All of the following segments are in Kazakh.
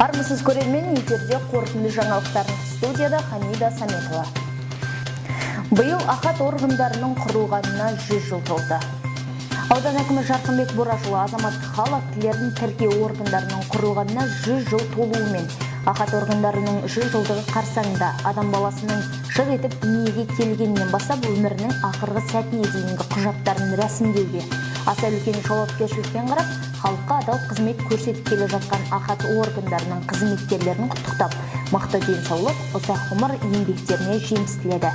Армысыз көрермен, эфирде қорытынды жаңалықтардың студияда Хамида Саметова. Биыл ахат органдарының құрылғанына 100 жыл толды. Аудан әкімі Жарқынбек Борашұлы азаматтық хал актілерін тіркеу органдарының құрылғанына 100 жыл толуымен ахат органдарының 100 жылдығы қарсаңында адам баласының жыр етіп дүниеге келгеннен бастап өмірінің ақырғы сәтіне дейінгі құжаттарын рәсімдеуге аса үлкен жауапкершілікпен қарап, халыққа адал қызмет көрсетіп келе жатқан ахат органдарының қызметкерлерін құттықтап, мықты денсаулық, ұзақ ғұмыр еңбектеріне жеміс тіледі.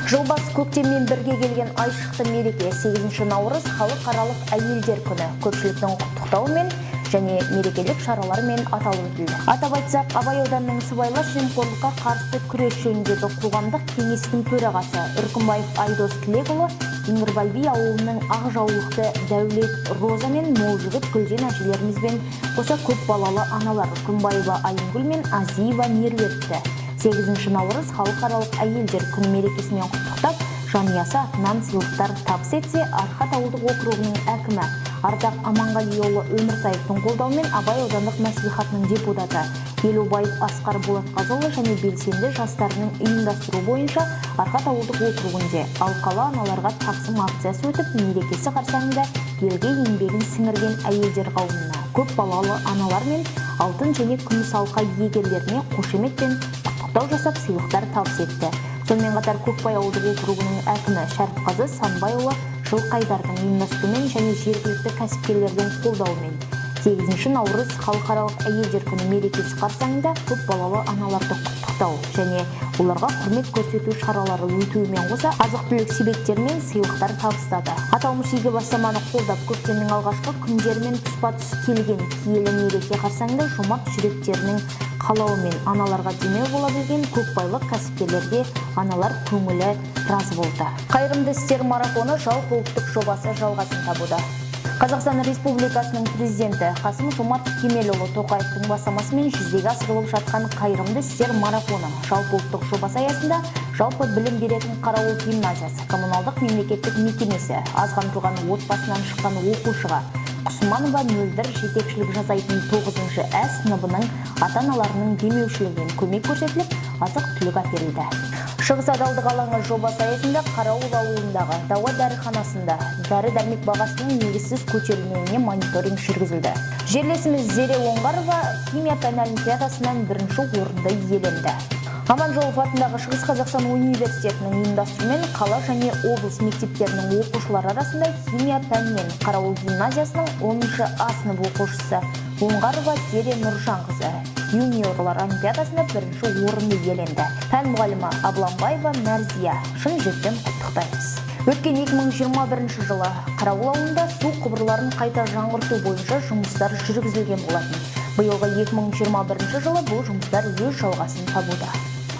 Жыл басы көктеммен бірге келген айшықты мереке 8 наурыз халықаралық әйелдер күні көпшіліктің құттықтауымен және мерекелік шаралармен аталып өтілді. Атап айтсақ, Абай ауданының сыбайлас жемқорлыққа қарсы күрес жөніндегі қоғамдық кеңестің төрағасы Үркімбаев Айдос Тілекұлы, Ингірбайби ауылының Ақжаулықты Дәулет Роза мен Молжігіт Гүлден әжелерімізбен қоса көп балалы аналар Үркімбаева Айымгүл мен Азиева Меруертті 8 наурыз халықаралық әйелдер күні мерекесімен құттықтап, жанұясы атынан сыйлықтар табыс етсе, Арқат ауылдық округінің әкімі Ардақ Аманғалиұлы Өміртаевтың қолдауымен Абай аудандық мәслихатының депутаты Елубаев Асқар Болатқазыұлы және белсенді жастарының ұйымдастыру бойынша Арқат ауылдық округінде алқалы аналарға тақсым акциясы өтіп, мерекесі қарсаңында елге еңбегін сіңірген әйелдер қауымына, көп балалы аналар мен алтын және күміс алқа иегерлеріне қошемет пен құттықтау жасап сыйлықтар табыс етті. Сонымен қатар Көкбай ауылдық округінің әкімі Шәріпқазы Санбайұлы Жылқайдардың ұйымдастыруымен және жергілікті кәсіпкерлердің қолдауымен 8 наурыз халықаралық әйелдер күні мерекесі қарсаңында көп балалы аналарды құттықтау және оларға құрмет көрсету шаралары өтуімен қоса азық-түлік себеттер мен сыйлықтар табыстады. Аталмыш игі бастаманы қолдап, көктемнің алғашқы күндерімен тұспа-тұс келген киелі мереке қарсаңында жомарт жүректерінің қалауымен аналарға демеу бола білген көкбайлық кәсіпкерлерге аналар көңілі разы болды. Қайырымды істер марафоны жалпы ұлттық жобасы жалғасын табуда. Қазақстан Республикасының президенті Қасым-Жомарт Кемелұлы Тоқаевтың бастамасымен жүзеге асырылып жатқан қайырымды істер марафоны жалпы ұлттық жобасы аясында жалпы білім беретін Қарауыл гимназиясы, коммуналдық мемлекеттік мекемесі, аз қамтылған отбасынан шыққан оқушыға Құсманова Мөлдір жетекшілік жасайтын 9-шы Ә сыныбының ата-аналарының демеушілігімен көмек көрсетіліп, азық-түлік әперілді. Шығыс адалдық алаңы жобасы аясында Қарауыл ауылындағы Дауа дәріханасында дәрі-дәрмек бағасының негізсіз көтерілмеуіне мониторинг жүргізілді. Жерлесіміз Зере Оңғарова химия пән олимпиадасынан 1-ші орынды иеленді. Аманжолов атындағы Шығыс Қазақстан университетінің ұйымдастыруымен қала және облыс мектептерінің оқушылары арасында химия пәнінен Қарауыл гимназиясының 10-шы А сынып оқушысы Оңғарова Зере Нұржанқызы юниорлар олимпиадасында 1-ші орынды иеленді. Пән мұғалімі Абламбаева Мәрзия шын жүректен құттықтаймыз. Өткен 2021 жылы Қарауыл ауылында су құбырларын қайта жаңғырту бойынша жұмыстар жүргізілген болатын. Биылғы 2021 жылы бұл жұмыстар өз жалғасын табуда.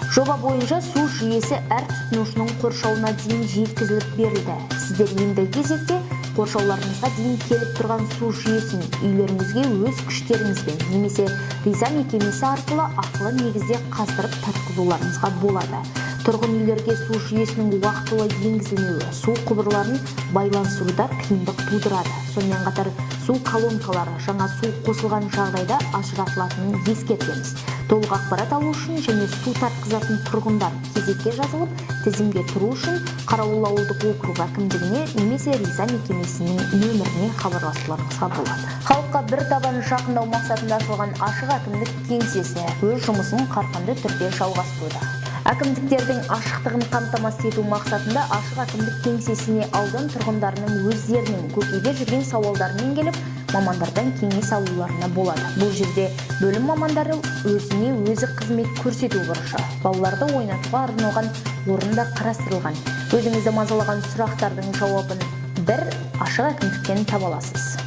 Жоба бойынша су жүйесі әр тұтынушының қоршауына дейін жеткізіліп берілді. Сіздер енді кезекте қоршауларыңызға дейін келіп тұрған су жүйесін үйлеріңізге өз күштеріңізбен немесе риза мекемесі арқылы ақылы негізде қаздырып тартқызуларыңызға болады. Тұрғын үйлерге су жүйесінің уақытылы енгізілмеуі су құбырларын байланыстыруда қиындық тудырады. Сонымен қатар су колонкалары жаңа су қосылған жағдайда ажыратылатынын ескертеміз. Толық ақпарат алу үшін және су тартқызатын тұрғындар кезекке жазылып, тізімге тұру үшін Қарауыл ауылдық округ әкімдігіне немесе риза мекемесінің нөміріне хабарласуларыңызға болады. Халыққа бір табан жақындау мақсатында ашылған ашық әкімдік кеңсесі өз жұмысын қарқынды түрде жалғастыруда. Әкімдіктердің ашықтығын қамтамасыз ету мақсатында ашық әкімдік кеңсесіне аудан тұрғындарының өздерінің көкейде жүрген сауалдарымен келіп, мамандардан кеңес алуларына болады. Бұл жерде бөлім мамандары өзіне өзі қызмет көрсету бұрышы, балаларды ойнатуға арналған орында қарастырылған. Өзіңізді мазалаған сұрақтардың жауабын бір ашық әкімдіктен таба аласыз.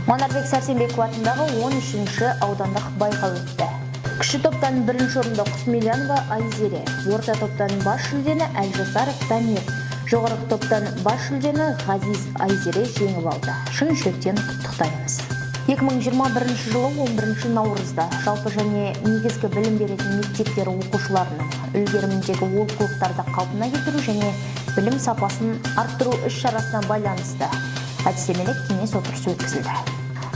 Манарбек Сәрсенбеков атындағы 13-ші аудандық байқау өтті. Кіші топтан 1-ші орында Құсмелянова Айзере, орта топтан бас жүлдені Әлжасаров Дамир, жоғарғы топтан бас жүлдені Ғазиз Айзере жеңіп алды. Шын жүректен құттықтаймыз. 2021 жылы 11 наурызда жалпы және негізгі білім беретін мектептер оқушыларының үлгеріміндегі олқылықтарды қалпына келтіру және білім сапасын арттыру іс-шарасына байланысты әдістемелік кеңес отырысы өткізілді.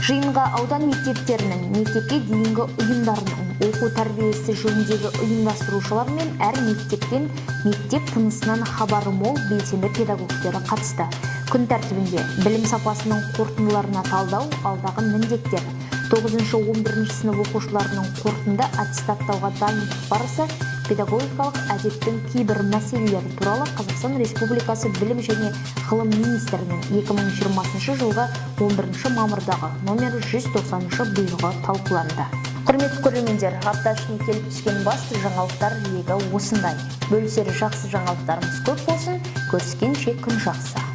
Жиынға аудан мектептерінің, мектепке дейінгі ұйымдарының, оқу тәрбиесі жөніндегі ұйымдастырушылар мен әр мектептен мектеп тынысынан хабары мол белсенді педагогтері қатысты. Күн тәртібінде білім сапасының қорытындыларына талдау, алдағы міндеттер, 9-11 сынып оқушыларының қорытынды аттестаттауға дайындық барысы, педагогикалық әдептің кейбір мәселелері туралы Қазақстан Республикасы білім және ғылым министрінің 2020 жылғы 11 мамырдағы номер 190 бұйрығы талқыланды. Құрметті көрермендер, апта ішіне келіп түскен басты жаңалықтар легі осындай. Бөлісері жақсы жаңалықтарымыз көп болсын, көріскенше күн жақсы.